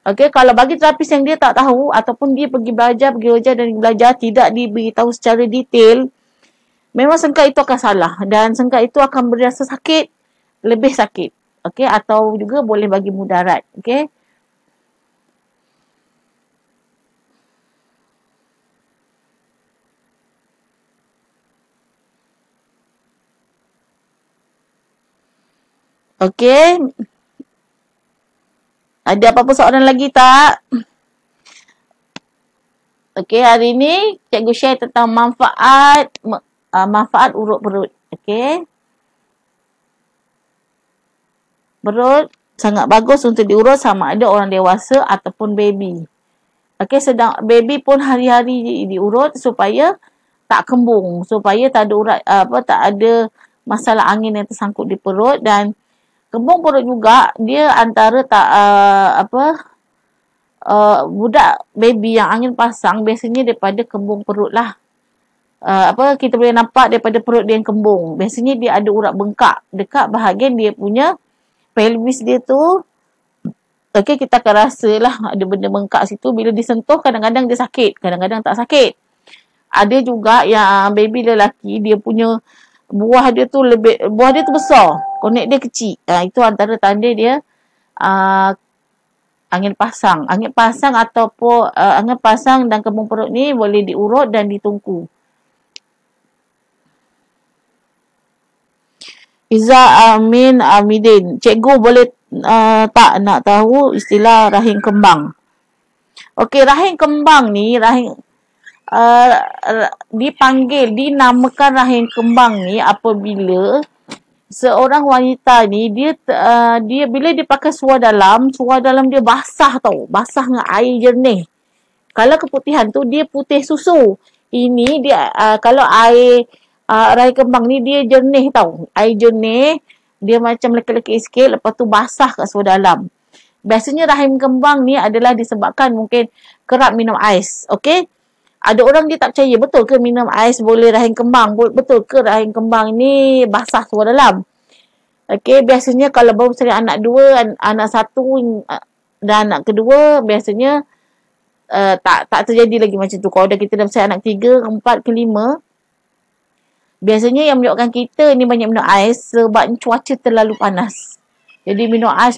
Okey, kalau bagi terapis yang dia tak tahu ataupun dia pergi belajar dan belajar tidak diberitahu secara detail, memang sengkak itu akan salah dan sengkak itu akan berasa sakit, lebih sakit. Okey, atau juga boleh bagi mudarat. Okey. Okey. Ada apa-apa soalan lagi tak? Okey, hari ni cikgu share tentang manfaat urut perut. Okey. Perut sangat bagus untuk diurut sama ada orang dewasa ataupun baby. Okey, sedang baby pun hari-hari diurut supaya tak kembung, supaya tak ada urat tak ada masalah angin yang tersangkut di perut. Dan kembung perut juga dia antara budak baby yang angin pasang biasanya daripada kembung perut lah. Kita boleh nampak daripada perut dia yang kembung. Biasanya dia ada urat bengkak dekat bahagian dia punya pelvis dia tu. Okey, kita akan rasa lah ada benda bengkak situ. Bila disentuh kadang-kadang dia sakit, kadang-kadang tak sakit. Ada juga yang baby lelaki, dia punya buah dia tu besar, konek dia kecil. Itu antara tanda dia angin pasang. Angin pasang dan kembung perut ni boleh diurut dan ditungku. Iza Amin Amidin. Cikgu boleh tak nak tahu istilah rahim kembang? Okey, rahim kembang ni, dinamakan rahim kembang ni apabila seorang wanita ni dia bila dia pakai seluar dalam dia basah tau, basah dengan air jernih. Kalau keputihan tu dia putih susu. Ini dia kalau air rahim kembang ni dia jernih tau, air jernih, dia macam lekit-lekit sikit, lepas tu basah kat seluar dalam. Biasanya rahim kembang ni adalah disebabkan mungkin kerap minum ais. Okey? Ada orang dia tak percaya, betul ke minum ais boleh rahim kembang? Betul ke rahim kembang ni basah seluar dalam? Okey, biasanya kalau baru bersalin anak 2, anak 1 dan anak kedua, biasanya tak terjadi lagi macam tu. Kalau kita dah bersalin anak 3, 4 ke 5, biasanya yang menyebabkan kita ni banyak minum ais sebab cuaca terlalu panas. Jadi minum ais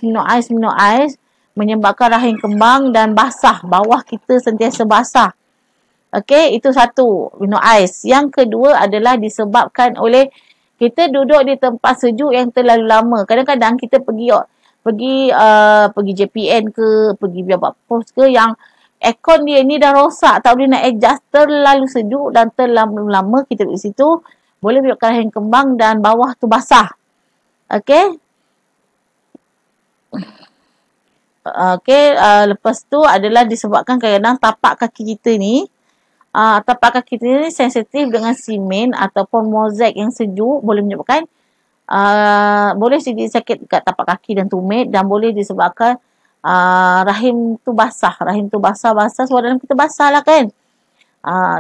menyebabkan rahim kembang dan basah. Bawah kita sentiasa basah. Okey, itu satu, minum ais. Yang kedua adalah disebabkan oleh kita duduk di tempat sejuk yang terlalu lama. Kadang-kadang kita pergi JPN ke, pergi biar pos ke, yang aircon dia ni dah rosak, tak boleh nak adjust, terlalu sejuk dan terlalu lama kita duduk situ. Boleh menyebabkan rahim kembang dan bawah tu basah. Okey. Lepas tu adalah disebabkan kadang-kadang tapak kaki kita ni, tapak kaki kita ni sensitif dengan simen ataupun mozaik yang sejuk, boleh menyebabkan boleh jadi sakit dekat tapak kaki dan tumit, dan boleh disebabkan rahim tu basah. Rahim tu basah, suara dalam kita basah lah kan.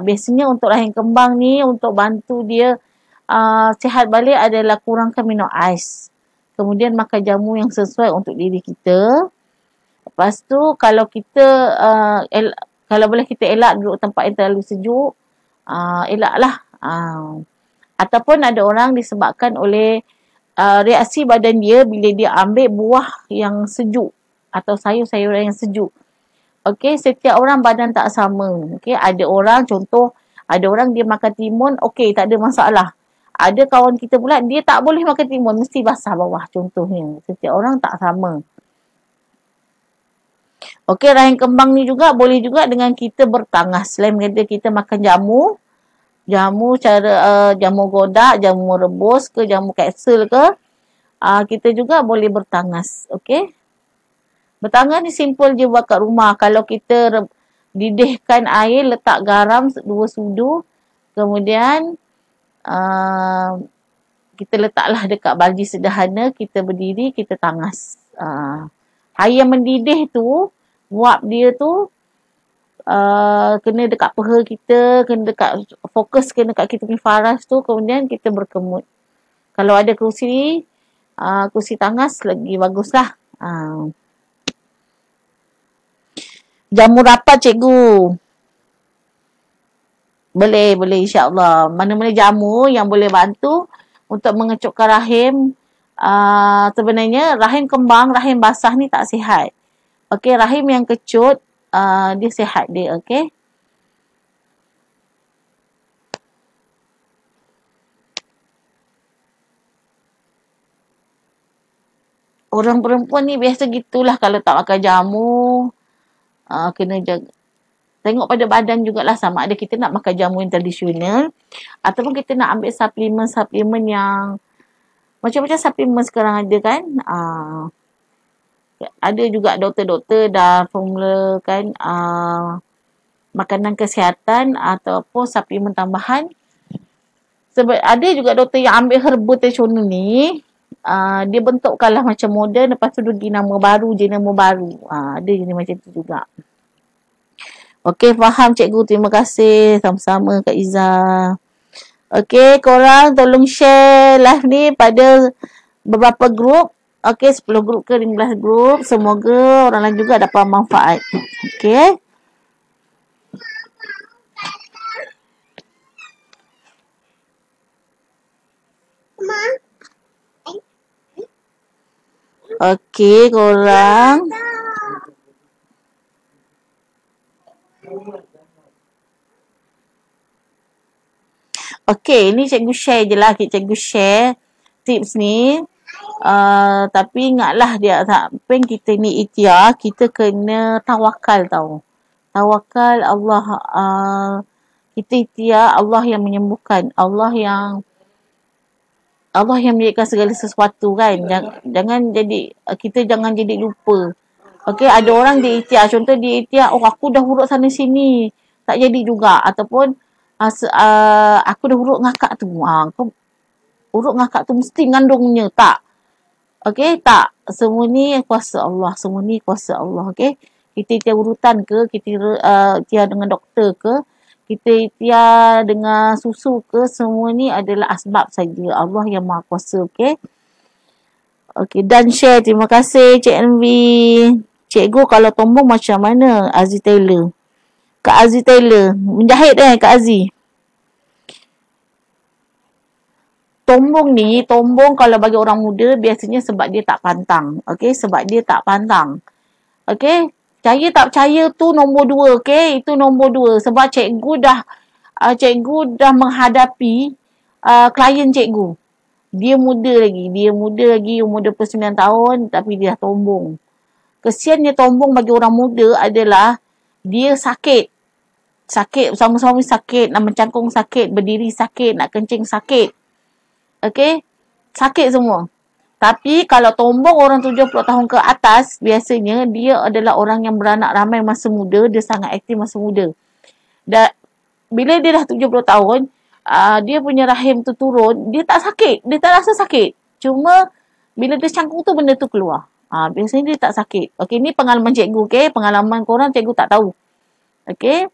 Biasanya untuk rahim kembang ni, untuk bantu dia sihat balik adalah kurangkan minum ais. Kemudian makan jamu yang sesuai untuk diri kita. Lepas tu kalau kita kalau boleh kita elak duduk tempat yang terlalu sejuk, elaklah. Ataupun ada orang disebabkan oleh reaksi badan dia bila dia ambil buah yang sejuk atau sayur-sayuran yang sejuk. Okey, setiap orang badan tak sama. Okey, ada orang dia makan timun, okey, tak ada masalah. Ada kawan kita pula dia tak boleh makan timun, mesti basah bawah contohnya. Setiap orang tak sama. Okey, rahim kembang ni juga boleh juga dengan kita bertangas. Selain kata kita makan jamu godak, jamu rebus ke, jamu kapsul ke, kita juga boleh bertangas. Okey. Bertangas ni simple je buat kat rumah. Kalau kita didihkan air, letak garam 2 sudu, kemudian kita letaklah dekat balji sederhana, kita berdiri, kita tangas. Air yang mendidih tu, wap dia tu kena dekat peha kita, kena dekat kita punya faras tu, kemudian kita berkemut. Kalau ada kerusi tangas lagi baguslah. Jamu rapat cikgu. Boleh insya-Allah. Mana-mana jamu yang boleh bantu untuk mengecukkan rahim. Sebenarnya rahim kembang, rahim basah ni tak sihat. Okey, rahim yang kecut dia sihat dia, okey. Orang perempuan ni biasa gitulah kalau tak makan jamu. Kena jaga. Tengok pada badan jugalah, sama ada kita nak makan jamu yang tradisional ataupun kita nak ambil suplemen yang macam-macam suplemen sekarang ada kan. Ada juga doktor-doktor dah formulakan makanan kesihatan ataupun suplemen tambahan. Sebab ada juga doktor yang ambil herba tradisional ni, dia bentukkanlah macam moden, lepas tu dia pergi nama baru. Ada jenis macam tu juga. Okey, faham cikgu. Terima kasih. Sama-sama Kak Izzah. Okey, korang tolong share live ni pada beberapa grup. Okey, 10 grup ke 15 grup. Semoga orang lain juga dapat manfaat. Okey. Okey, korang. Okey, ni cikgu share je lah. Cikgu share tips ni. Tapi ingatlah dia sampai kita ni ikhtiar, kita kena tawakal tau. Tawakal Allah. Kita ikhtiar, Allah yang menyembuhkan. Allah yang menjadikan segala sesuatu kan. Kita jangan jadi lupa. Okey, ada orang dia ikhtiar. Contoh dia ikhtiar, aku dah urut sana sini, tak jadi juga. Ataupun aku dah urut ngakak tu. Kau urut ngakak tu mesti ngandungnya. Tak. Okey, tak. Semua ni kuasa Allah. Okey. Kita ikhtiar urutan ke, kita ikhtiar dengan doktor ke, kita ikhtiar dengan susu ke, semua ni adalah asbab saja. Allah yang Maha Kuasa, okey. Okey, dan share. Terima kasih Cik NV. Cikgu kalau tombong macam mana? Aziz Taylor. Kak Aziz Taylor. Menjahit Kak Aziz. Tombong kalau bagi orang muda biasanya sebab dia tak pantang. Okey, sebab dia tak pantang. Okey, percaya tak percaya tu nombor 2, okey? Itu nombor 2 sebab cikgu dah menghadapi klien cikgu. Dia muda lagi, umur 29 tahun tapi dia dah tombong. Kesiannya tombong bagi orang muda adalah dia sakit sakit, suami sakit, nak mencangkung sakit, berdiri sakit, nak kencing sakit. Okey? Sakit semua. Tapi kalau tombong orang 70 tahun ke atas, biasanya dia adalah orang yang beranak ramai masa muda, dia sangat aktif masa muda. Dan bila dia dah 70 tahun, dia punya rahim tu turun, dia tak sakit, dia tak rasa sakit. Cuma bila dia cangkung tu benda tu keluar. Biasanya dia tak sakit. Okey, ni pengalaman cikgu, okey? Pengalaman korang cikgu tak tahu. Okey?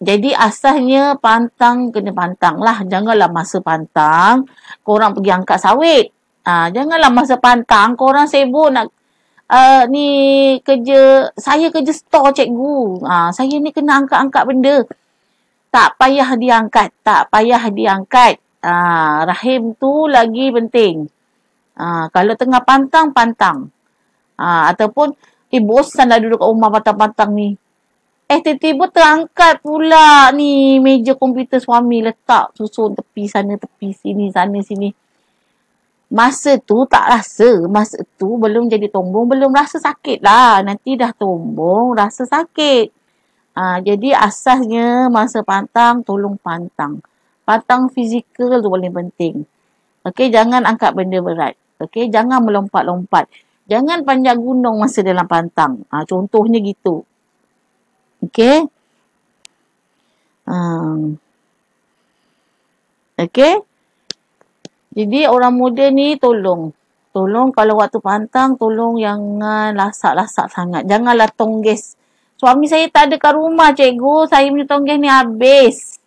Jadi asasnya pantang kena pantang lah. Janganlah masa pantang korang pergi angkat sawit. Janganlah masa pantang korang sibuk nak ni kerja, saya kerja store cikgu. Saya ni kena angkat-angkat benda. Tak payah diangkat, tak payah diangkat. Rahim tu lagi penting. Kalau tengah pantang, pantang. Ataupun bosan dah duduk kat rumah pantang-pantang ni. Tiba-tiba terangkat pula ni meja komputer suami, letak susun tepi sana, tepi sini, sana sini. Masa tu tak rasa. Masa tu belum jadi tombong, belum rasa sakit lah. Nanti dah tombong, rasa sakit. Jadi asasnya masa pantang, tolong pantang. Pantang fizikal tu paling penting. Okey, jangan angkat benda berat. Okey, jangan melompat-lompat. Jangan panjat gunung masa dalam pantang. Contohnya gitu. Okey. Okey. Jadi orang muda ni tolong kalau waktu pantang tolong jangan lasak-lasak sangat. Janganlah tongges. Suami saya tak ada kat rumah cikgu. Saya punya tongges ni habis.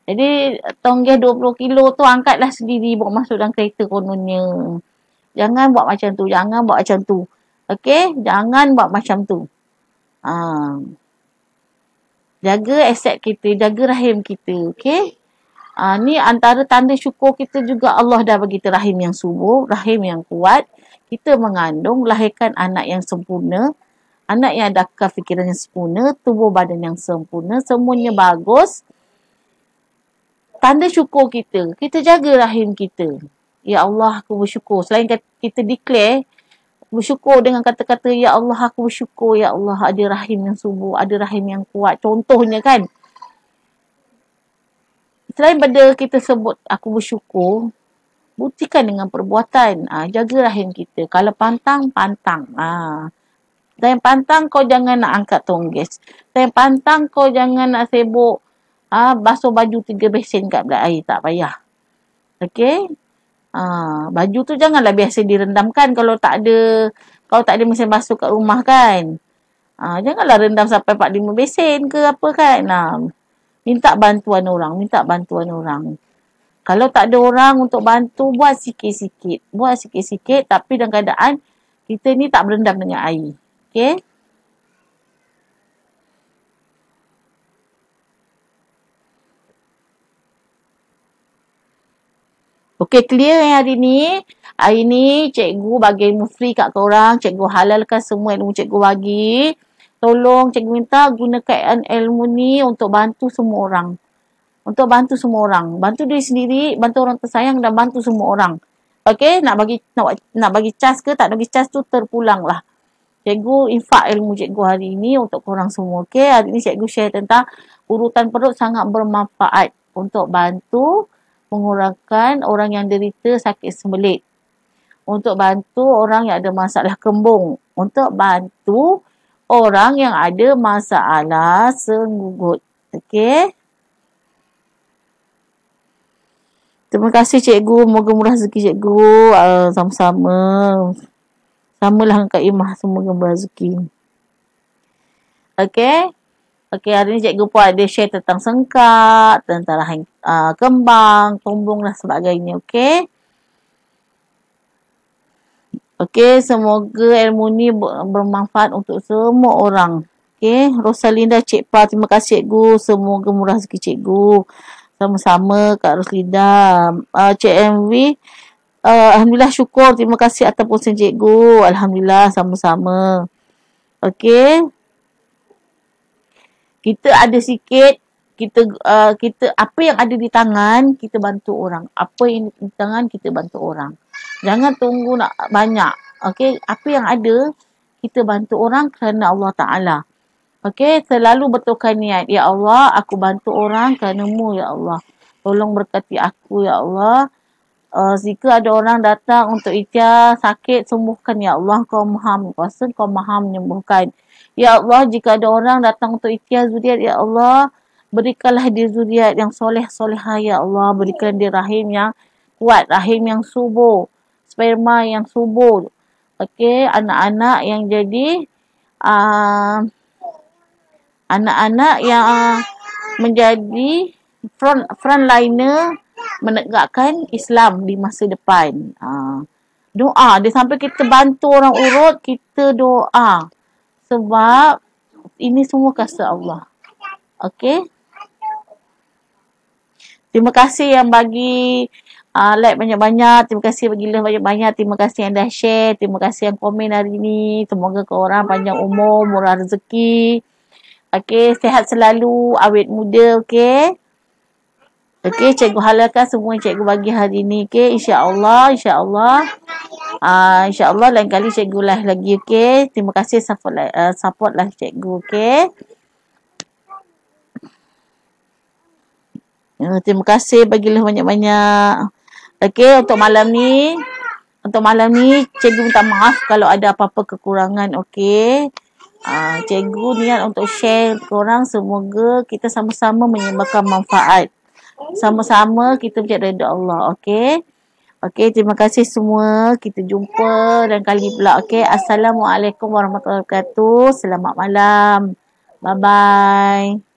Jadi tongges 20 kilo tu angkatlah sendiri bawa masuk dalam kereta kononnya. Jangan buat macam tu. Jangan buat macam tu. Okey? Jangan buat macam tu. Jaga aset kita. Jaga rahim kita. Okey? Ni antara tanda syukur kita juga Allah dah bagi kita rahim yang subur, rahim yang kuat. Kita mengandung, lahirkan anak yang sempurna, anak yang ada akal fikiran yang sempurna, tubuh badan yang sempurna, semuanya bagus. Tanda syukur kita, kita jaga rahim kita. Ya Allah, aku bersyukur. Selain kita declare, bersyukur dengan kata-kata, Ya Allah, aku bersyukur. Ya Allah, ada rahim yang subur, ada rahim yang kuat. Contohnya kan, selain pada kita sebut aku bersyukur, buktikan dengan perbuatan. Jaga rahim kita. Kalau pantang, pantang. Dan pantang kau jangan nak angkat tongges. Dan pantang kau jangan nak sibuk basuh baju 3 besen kat belakang air. Tak payah. Okey? Baju tu janganlah biasa direndamkan kalau tak ada mesin basuh kat rumah kan. Janganlah rendam sampai 4-5 besen ke apa kan. Minta bantuan orang. Kalau tak ada orang untuk bantu, buat sikit-sikit. Tapi dalam keadaan kita ni tak berendam dengan air. Okey? Okey, clear hari ni. Hari ni cikgu bagi ilmu free kat korang. Cikgu halalkan semua ilmu cikgu bagi. Tolong cikgu minta gunakan ilmu ni untuk bantu semua orang. Bantu diri sendiri, bantu orang tersayang dan bantu semua orang. Okey, nak bagi cas ke tak bagi cas tu terpulang lah. Cikgu infak ilmu cikgu hari ini untuk korang semua. Okey, hari ni cikgu share tentang urutan perut sangat bermanfaat untuk bantu mengurangkan orang yang derita sakit sembelit. Untuk bantu orang yang ada masalah kembung. Untuk bantu orang yang ada masalah senggugut. Okey. Terima kasih cikgu. Moga murah rezeki cikgu. Sama-sama. Samalah dengan Kak Imah. Semoga murah rezeki. Okey. Okey, hari ni cikgu pun ada share tentang sengkak, tentang rahim kembang, tombong dan sebagainya. Okey. Okey, semoga ilmu ni bermanfaat untuk semua orang. Okey, Rosalinda Cik Pa, terima kasih cikgu. Semoga murah rezeki cikgu. Sama-sama Kak Rosalinda. Cik MV, Alhamdulillah syukur. Terima kasih atas perkongsian cikgu. Alhamdulillah, sama-sama. Okey. Kita ada sikit, kita apa yang ada di tangan, kita bantu orang. Apa yang di tangan, kita bantu orang. Jangan tunggu nak banyak. Okey, apa yang ada, kita bantu orang kerana Allah Ta'ala. Okey, selalu betulkan niat. Ya Allah, aku bantu orang kerana-Mu, Ya Allah. Tolong berkati aku, Ya Allah. Jika ada orang datang untuk Itia sakit, sembuhkan, Ya Allah. Kau maha kuasa, Kau maha menyembuhkan. Ya Allah, jika ada orang datang untuk Itia zuriat, Ya Allah, berikanlah dia zuriat yang soleh-solehah, Ya Allah. Berikan dia rahim yang kuat, rahim yang subur, sperma yang subur. Okey, anak-anak yang jadi anak-anak yang menjadi frontliner menegakkan Islam di masa depan. Doa. Dia sampai kita bantu orang urut, kita doa. Sebab ini semua kuasa Allah. Okey? Terima kasih yang bagi like banyak-banyak. Terima kasih bagi love banyak-banyak. Terima kasih yang dah share. Terima kasih yang komen hari ni. Semoga korang panjang umur, murah rezeki. Okey, sihat selalu, awet muda, okey. Okey, cikgu halalkan semua yang cikgu bagi hari ni, okey. InsyaAllah, insyaAllah. InsyaAllah lain kali cikgu live lagi, okey. Terima kasih support live cikgu, okey. Terima kasih bagilah banyak-banyak. Okey, untuk malam ni cikgu minta maaf kalau ada apa-apa kekurangan, okey. Cikgu niat untuk share korang, semoga kita sama-sama menyembahkan manfaat. Sama-sama kita mencari redha Allah, okey? Okey, terima kasih semua. Kita jumpa dan kali pula, okey? Assalamualaikum warahmatullahi wabarakatuh. Selamat malam. Bye-bye.